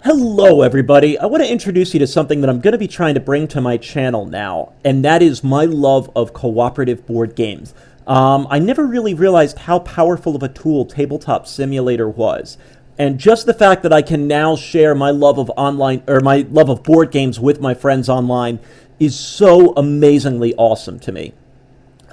Hello, everybody. I want to introduce you to something that I'm going to be trying to bring to my channel now, and that is my love of cooperative board games. I never really realized how powerful of a tool Tabletop Simulator was, and just the fact that I can now share my love of my love of board games with my friends online is so amazingly awesome to me.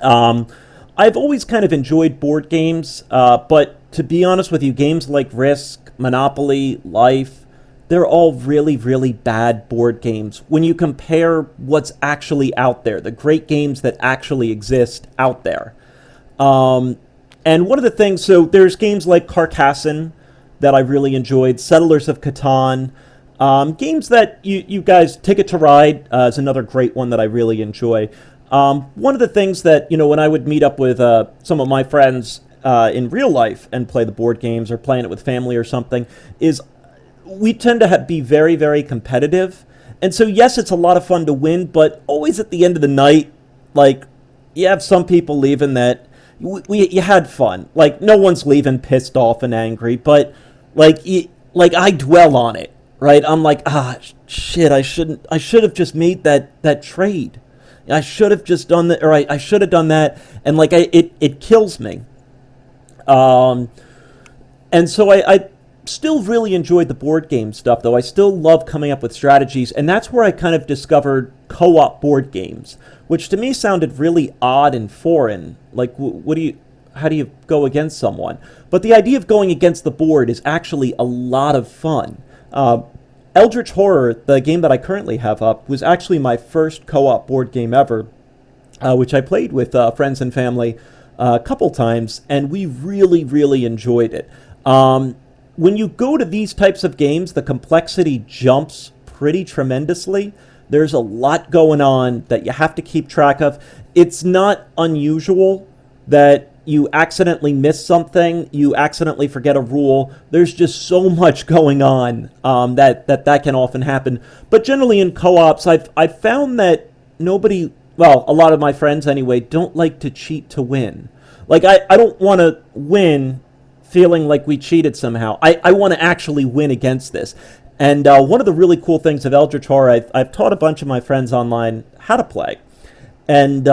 Um, I've always kind of enjoyed board games, but to be honest with you, games like Risk, Monopoly, Life, they're all really, really bad board games when you compare what's actually out there, the great games that actually exist out there. Um, and one of the things, so there's games like Carcassonne that I really enjoyed, Settlers of Catan, games that you guys, Ticket to Ride is another great one that I really enjoy. One of the things that, when I would meet up with some of my friends in real life and play the board games or playing it with family or something, is we tend to be very, very competitive. And so, yes, it's a lot of fun to win, but always at the end of the night, like, you have some people leaving that you had fun. Like, no one's leaving pissed off and angry, but, like I dwell on it, right? I'm like, shit, I should have just made that trade. I should have just done that, or I should have done that, and, like, it kills me. Um, and so I still really enjoyed the board game stuff, though. I still love coming up with strategies, and that's where I kind of discovered co-op board games, which to me sounded really odd and foreign. Like, how do you go against someone? But the idea of going against the board is actually a lot of fun. Eldritch Horror, the game that I currently have up, was actually my first co-op board game ever, which I played with friends and family a couple times, and we really, really enjoyed it. When you go to these types of games, the complexity jumps pretty tremendously. There's a lot going on that you have to keep track of. It's not unusual that you accidentally miss something, you accidentally forget a rule. There's just so much going on that can often happen. But generally in co-ops, I've found that a lot of my friends anyway, don't like to cheat to win. Like, I don't want to win feeling like we cheated somehow. I want to actually win against this. And one of the really cool things of Eldritch Horror, I've taught a bunch of my friends online how to play. And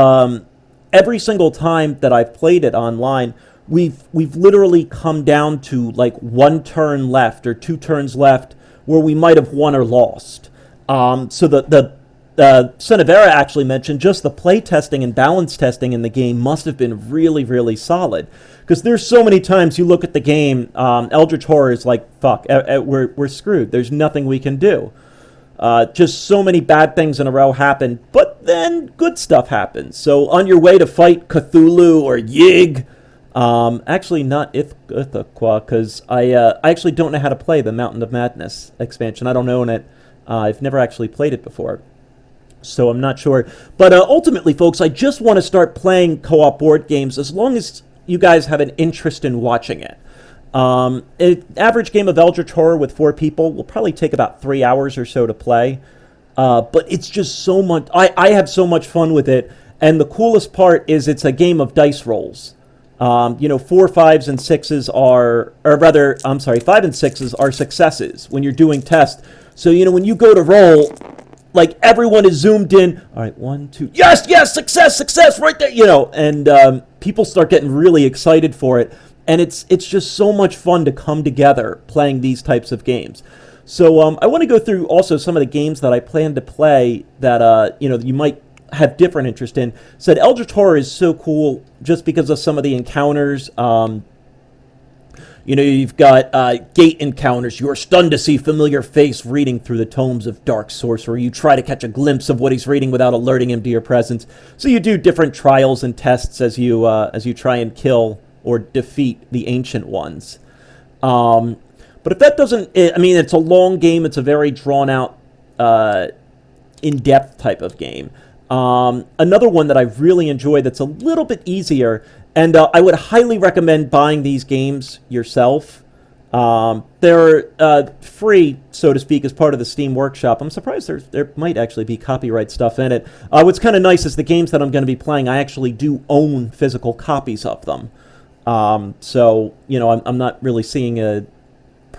every single time that I've played it online, we've literally come down to like one turn left or two turns left where we might have won or lost. So the Senevera actually mentioned just the play testing and balance testing in the game must have been really, really solid. Because there's so many times you look at the game, Eldritch Horror is like, fuck, we're screwed. There's nothing we can do. Just so many bad things in a row happen, but then good stuff happens. So on your way to fight Cthulhu or Yig, actually not Ithaca, because I actually don't know how to play the Mountain of Madness expansion. I don't own it. I've never actually played it before, so I'm not sure. But ultimately, folks, I just want to start playing co-op board games as long as you guys have an interest in watching it. An average game of Eldritch Horror with 4 people will probably take about 3 hours or so to play. But it's just so much. I have so much fun with it. And the coolest part is it's a game of dice rolls. 4, 5s, and 6s are, or rather, I'm sorry, 5 and 6s are successes when you're doing tests. So, when you go to roll, like, everyone is zoomed in. All right, 1, 2. Yes, success, right there. And people start getting really excited for it. And it's just so much fun to come together playing these types of games. So I want to go through also some of the games that I plan to play that you might have different interest in. Said Eldritch Horror is so cool just because of some of the encounters. You've got gate encounters. You are stunned to see familiar face reading through the tomes of dark sorcery. You try to catch a glimpse of what he's reading without alerting him to your presence. So you do different trials and tests as you try and kill or defeat the ancient ones. But if that doesn't, it's a long game. It's a very drawn out, in-depth type of game. Another one that I really enjoy that's a little bit easier, and I would highly recommend buying these games yourself. They're free, so to speak, as part of the Steam Workshop. I'm surprised there might actually be copyright stuff in it. What's kind of nice is the games that I'm going to be playing, I actually do own physical copies of them. So, I'm not really seeing a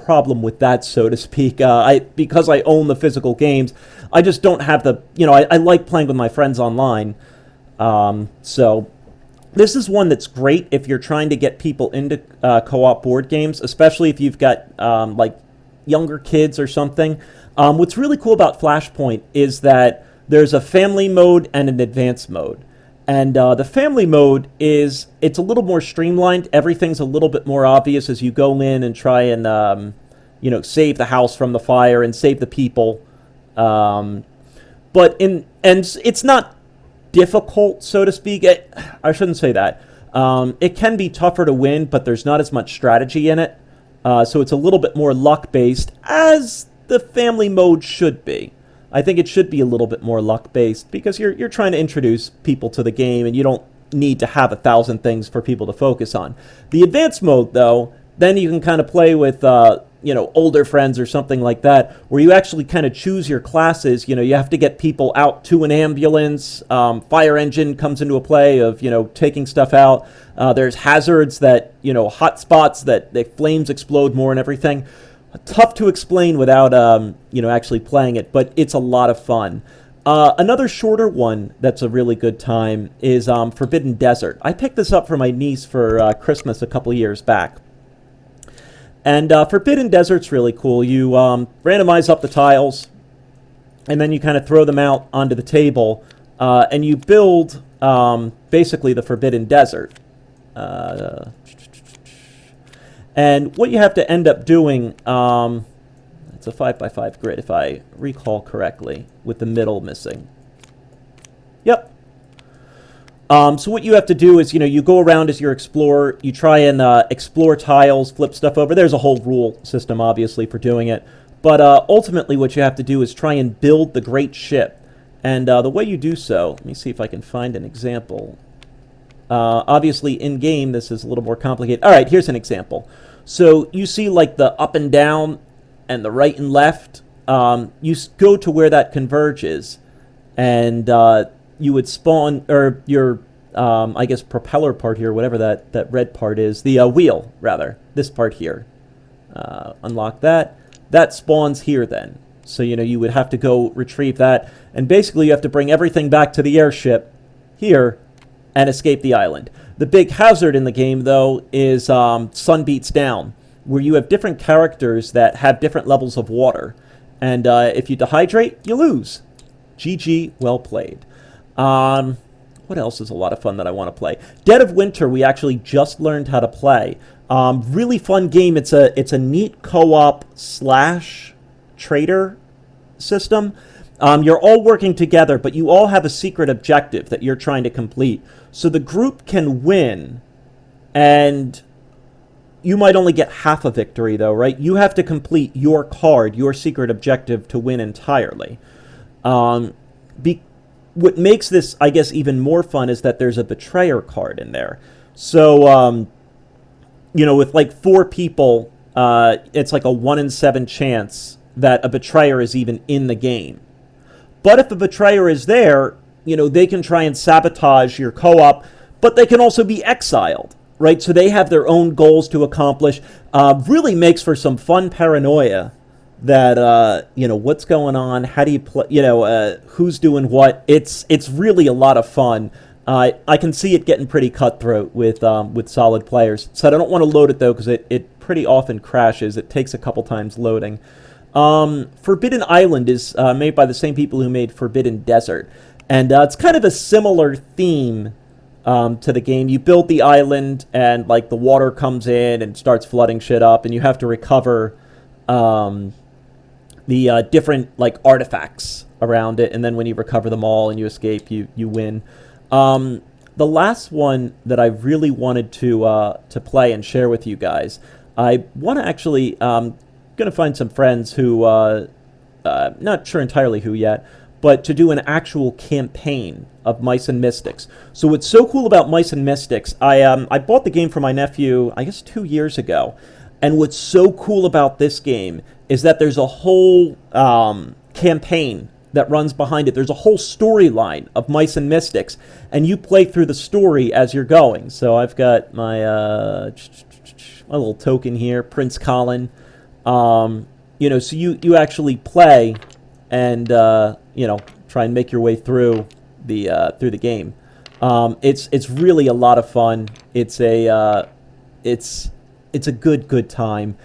problem with that, so to speak. Because I own the physical games, I just don't have the, I like playing with my friends online. So this is one that's great if you're trying to get people into co-op board games, especially if you've got like younger kids or something. What's really cool about Flashpoint is that there's a family mode and an advanced mode. And the family mode it's a little more streamlined. Everything's a little bit more obvious as you go in and try and, save the house from the fire and save the people. And it's not difficult, so to speak. I shouldn't say that. It can be tougher to win, but there's not as much strategy in it. So it's a little bit more luck-based, as the family mode should be. I think it should be a little bit more luck-based because you're trying to introduce people to the game and you don't need to have 1,000 things for people to focus on. The advanced mode, though, then you can kind of play with, older friends or something like that, where you actually kind of choose your classes. You have to get people out to an ambulance. Fire engine comes into a play of, taking stuff out. There's hazards that, hot spots that the flames explode more and everything. Tough to explain without, actually playing it, but it's a lot of fun. Another shorter one that's a really good time is Forbidden Desert. I picked this up for my niece for Christmas a couple years back. And Forbidden Desert's really cool. You randomize up the tiles, and then you kind of throw them out onto the table, and you build basically the Forbidden Desert. And what you have to end up doing, it's a 5x5 grid if I recall correctly, with the middle missing. Yep. So what you have to do is, you go around as your explorer, you try and explore tiles, flip stuff over. There's a whole rule system, obviously, for doing it. But ultimately what you have to do is try and build the great ship. And the way you do so, let me see if I can find an example. Obviously, in-game, this is a little more complicated. All right, here's an example. So you see, like, the up and down and the right and left. You go to where that converges, and you would spawn, or your, I guess, propeller part here, whatever that red part is, the wheel, rather, this part here. Unlock that. That spawns here, then. So, you would have to go retrieve that, and basically you have to bring everything back to the airship here, and escape the island. The big hazard in the game, though, is Sun Beats Down, where you have different characters that have different levels of water. And if you dehydrate, you lose. GG, well played. What else is a lot of fun that I want to play? Dead of Winter, we actually just learned how to play. Really fun game. It's a neat co-op / trader system. You're all working together, but you all have a secret objective that you're trying to complete. So the group can win, and you might only get half a victory, though, right? You have to complete your card, your secret objective, to win entirely. What makes this, I guess, even more fun is that there's a betrayer card in there. So, with like 4 people, it's like a 1 in 7 chance that a betrayer is even in the game. But if a betrayer is there, they can try and sabotage your co-op, but they can also be exiled, right? So they have their own goals to accomplish. Really makes for some fun paranoia that, what's going on? How do you play, who's doing what? It's really a lot of fun. I can see it getting pretty cutthroat with solid players. So I don't want to load it, though, because it pretty often crashes. It takes a couple times loading. Forbidden Island is made by the same people who made Forbidden Desert. And it's kind of a similar theme to the game. You build the island, and like the water comes in and starts flooding shit up, and you have to recover the different like artifacts around it. And then when you recover them all and you escape, you win. The last one that I really wanted to play and share with you guys, I want to actually going to find some friends who not sure entirely who yet, but to do an actual campaign of Mice and Mystics. So what's so cool about Mice and Mystics, I bought the game for my nephew, I guess 2 years ago, and what's so cool about this game is that there's a whole campaign that runs behind it. There's a whole storyline of Mice and Mystics, and you play through the story as you're going. So I've got my little token here, Prince Colin. So you actually play and try and make your way through the game. It's really a lot of fun. It's a good time.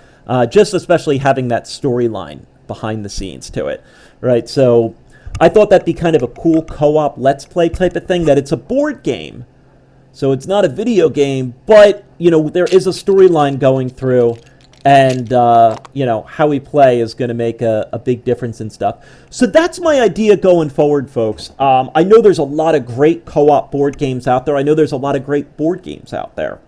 Just especially having that storyline behind the scenes to it, right? So I thought that'd be kind of a cool co-op let's play type of thing, that it's a board game. So it's not a video game, but, there is a storyline going through, and, how we play is going to make a big difference and stuff. So that's my idea going forward, folks. I know there's a lot of great co-op board games out there. I know there's a lot of great board games out there.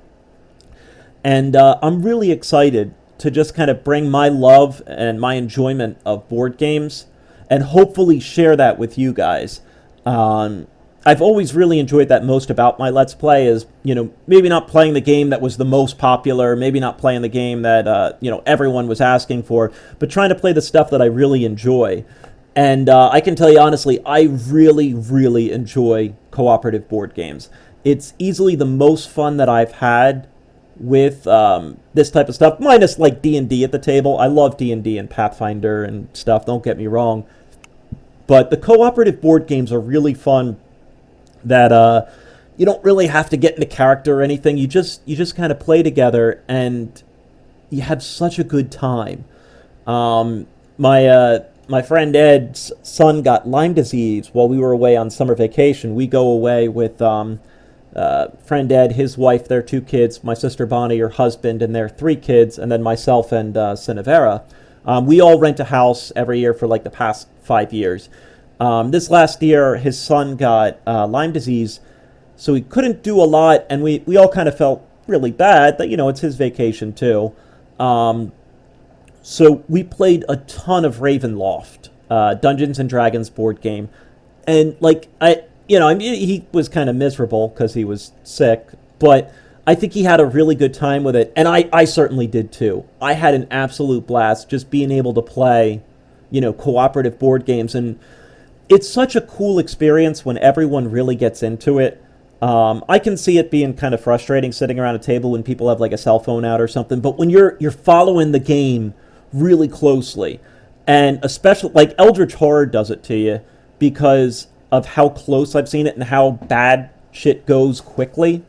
And I'm really excited to just kind of bring my love and my enjoyment of board games and hopefully share that with you guys. I've always really enjoyed that most about my Let's Play is, maybe not playing the game that was the most popular, maybe not playing the game that, everyone was asking for, but trying to play the stuff that I really enjoy. And I can tell you honestly, I really, really enjoy cooperative board games. It's easily the most fun that I've had with this type of stuff, minus like D&D at the table. I love D&D and Pathfinder and stuff, don't get me wrong. But the cooperative board games are really fun, that you don't really have to get into character or anything. You just kind of play together and you have such a good time. My friend Ed's son got Lyme disease while we were away on summer vacation. We go away with friend Ed, his wife, their 2 kids, my sister Bonnie, her husband, and their 3 kids, and then myself and Sinavera. We all rent a house every year for like the past 5 years. This last year, his son got Lyme disease, so he couldn't do a lot, and we all kind of felt really bad that, it's his vacation too. So we played a ton of Ravenloft, Dungeons and Dragons board game, and he was kind of miserable because he was sick, but I think he had a really good time with it, and I certainly did too. I had an absolute blast just being able to play, cooperative board games, and it's such a cool experience when everyone really gets into it. I can see it being kind of frustrating sitting around a table when people have like a cell phone out or something, but when you're following the game really closely, and especially like Eldritch Horror does it to you because of how close I've seen it and how bad shit goes quickly.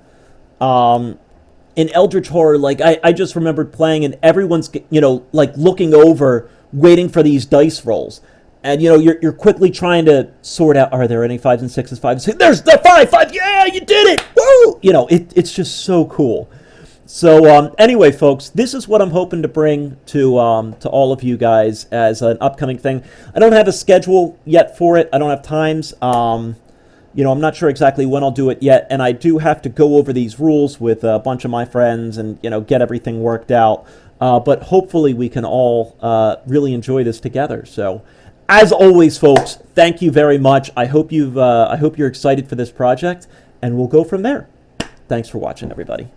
In Eldritch Horror, I just remembered playing and everyone's, looking over, waiting for these dice rolls. And, you're quickly trying to sort out, are there any 5s and 6s, 5s and 6s? There's the 5, yeah, you did it! Woo! It's just so cool. So, anyway, folks, this is what I'm hoping to bring to all of you guys as an upcoming thing. I don't have a schedule yet for it. I don't have times. I'm not sure exactly when I'll do it yet, and I do have to go over these rules with a bunch of my friends and, get everything worked out. But hopefully we can all really enjoy this together. So, as always, folks, thank you very much. I hope you're excited for this project, and we'll go from there. Thanks for watching, everybody.